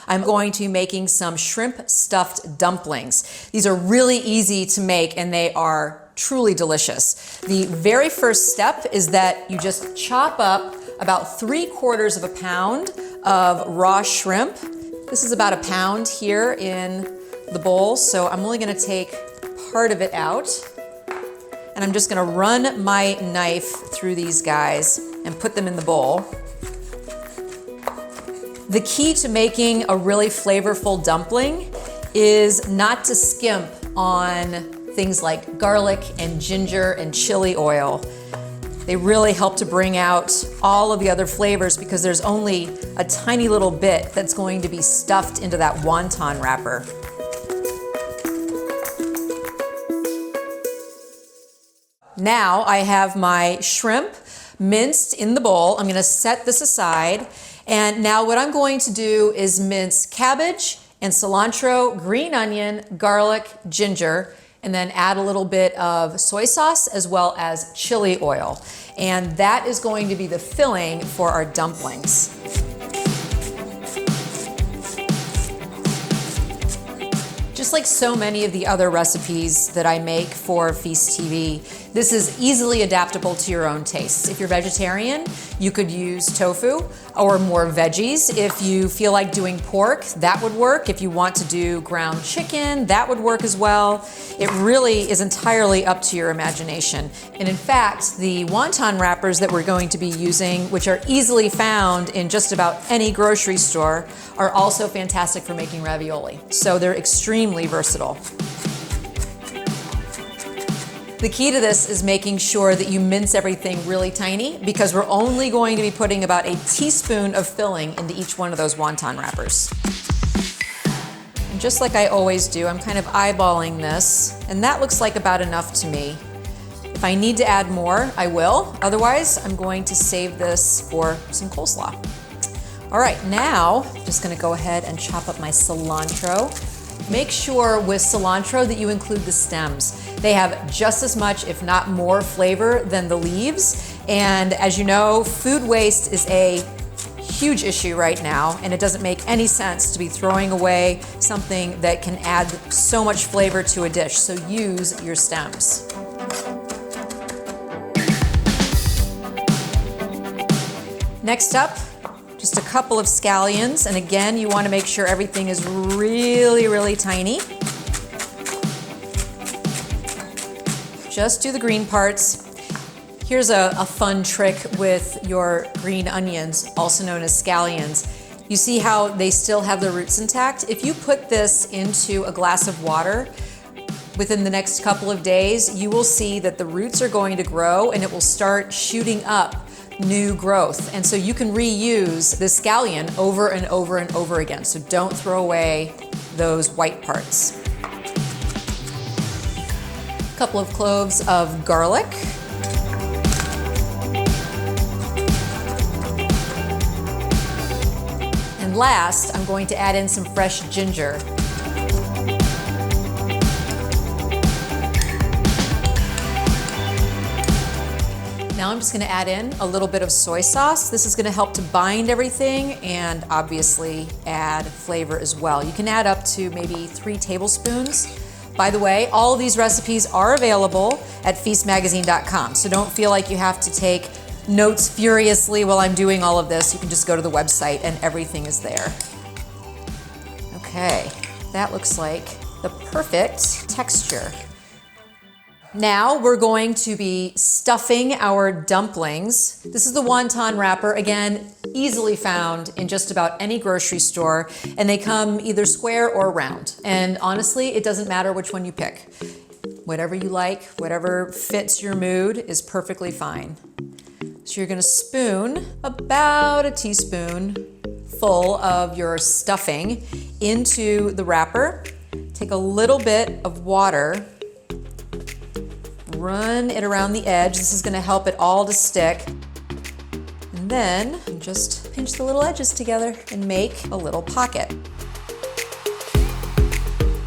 I'm going to be making some shrimp stuffed dumplings. These are really easy to make and they are truly delicious. The very first step is that you just chop up about 3/4 of a pound of raw shrimp. This is about a pound here in the bowl, so I'm only gonna take part of it out. And I'm just gonna run my knife through these guys and put them in the bowl. The key to making a really flavorful dumpling is not to skimp on things like garlic and ginger and chili oil. They really help to bring out all of the other flavors because there's only a tiny little bit that's going to be stuffed into that wonton wrapper. Now I have my shrimp minced in the bowl. I'm gonna set this aside. And now what I'm going to do is mince cabbage and cilantro, green onion, garlic, ginger, and then add a little bit of soy sauce as well as chili oil. And that is going to be the filling for our dumplings. Just like so many of the other recipes that I make for Feast TV, this is easily adaptable to your own tastes. If you're vegetarian, you could use tofu or more veggies. If you feel like doing pork, that would work. If you want to do ground chicken, that would work as well. It really is entirely up to your imagination. And in fact, the wonton wrappers that we're going to be using, which are easily found in just about any grocery store, are also fantastic for making ravioli. So they're extremely versatile. The key to this is making sure that you mince everything really tiny because we're only going to be putting about a teaspoon of filling into each one of those wonton wrappers. And just like I always do, I'm kind of eyeballing this, and that looks like about enough to me. If I need to add more, I will. Otherwise, I'm going to save this for some coleslaw. All right, now I'm just gonna go ahead and chop up my cilantro. Make sure with cilantro that you include the stems. They have just as much, if not more, flavor than the leaves. And as you know, food waste is a huge issue right now, and it doesn't make any sense to be throwing away something that can add so much flavor to a dish. So use your stems. Next up, just a couple of scallions, and again, you want to make sure everything is really, really tiny. Just do the green parts. Here's a fun trick with your green onions, also known as scallions. You see how they still have the roots intact? If you put this into a glass of water, within the next couple of days, you will see that the roots are going to grow and it will start shooting up new growth. And so you can reuse the scallion over and over and over again. So don't throw away those white parts. A couple of cloves of garlic. And last, I'm going to add in some fresh ginger. Now I'm just gonna add in a little bit of soy sauce. This is gonna help to bind everything and obviously add flavor as well. You can add up to maybe 3 tablespoons. By the way, all of these recipes are available at feastmagazine.com, so don't feel like you have to take notes furiously while I'm doing all of this. You can just go to the website and everything is there. Okay, that looks like the perfect texture. Now we're going to be stuffing our dumplings. This is the wonton wrapper, again, easily found in just about any grocery store, and they come either square or round. And honestly, it doesn't matter which one you pick. Whatever you like, whatever fits your mood is perfectly fine. So you're gonna spoon about a teaspoon full of your stuffing into the wrapper. Take a little bit of water, run it around the edge. This is gonna help it all to stick. And then just pinch the little edges together and make a little pocket.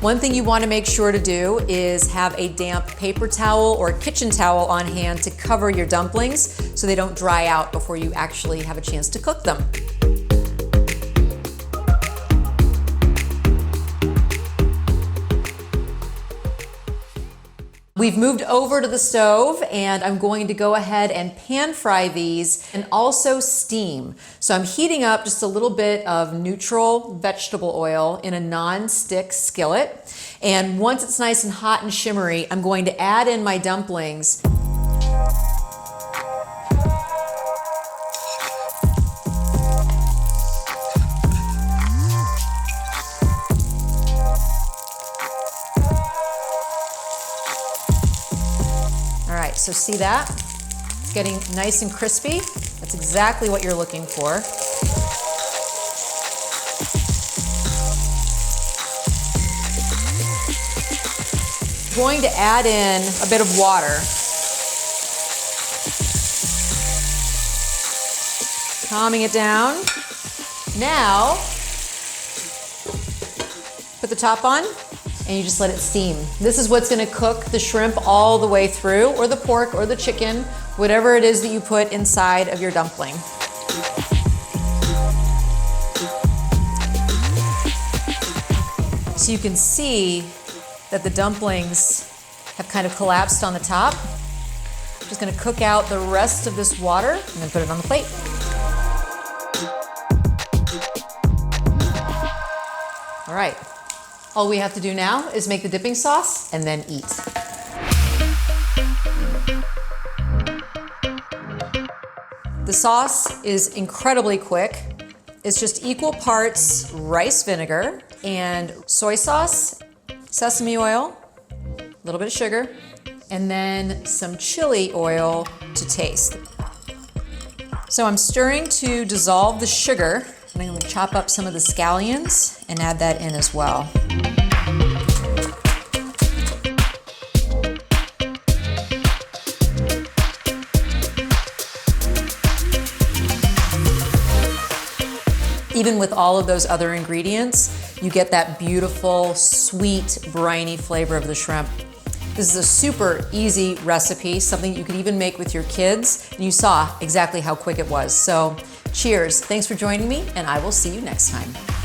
One thing you wanna make sure to do is have a damp paper towel or kitchen towel on hand to cover your dumplings so they don't dry out before you actually have a chance to cook them. We've moved over to the stove and I'm going to go ahead and pan fry these and also steam. So I'm heating up just a little bit of neutral vegetable oil in a non-stick skillet. And once it's nice and hot and shimmery, I'm going to add in my dumplings. All right, so see that? It's getting nice and crispy. That's exactly what you're looking for. Going to add in a bit of water. Calming it down. Now, put the top on and you just let it steam. This is what's gonna cook the shrimp all the way through, or the pork or the chicken, whatever it is that you put inside of your dumpling. So you can see that the dumplings have kind of collapsed on the top. I'm just gonna cook out the rest of this water and then put it on the plate. All right, all we have to do now is make the dipping sauce and then eat. The sauce is incredibly quick. It's just equal parts rice vinegar and soy sauce, sesame oil, a little bit of sugar, and then some chili oil to taste. So I'm stirring to dissolve the sugar, and I'm going to chop up some of the scallions and add that in as well. Even with all of those other ingredients, you get that beautiful, sweet, briny flavor of the shrimp. This is a super easy recipe, something you could even make with your kids, and you saw exactly how quick it was. So cheers, thanks for joining me, and I will see you next time.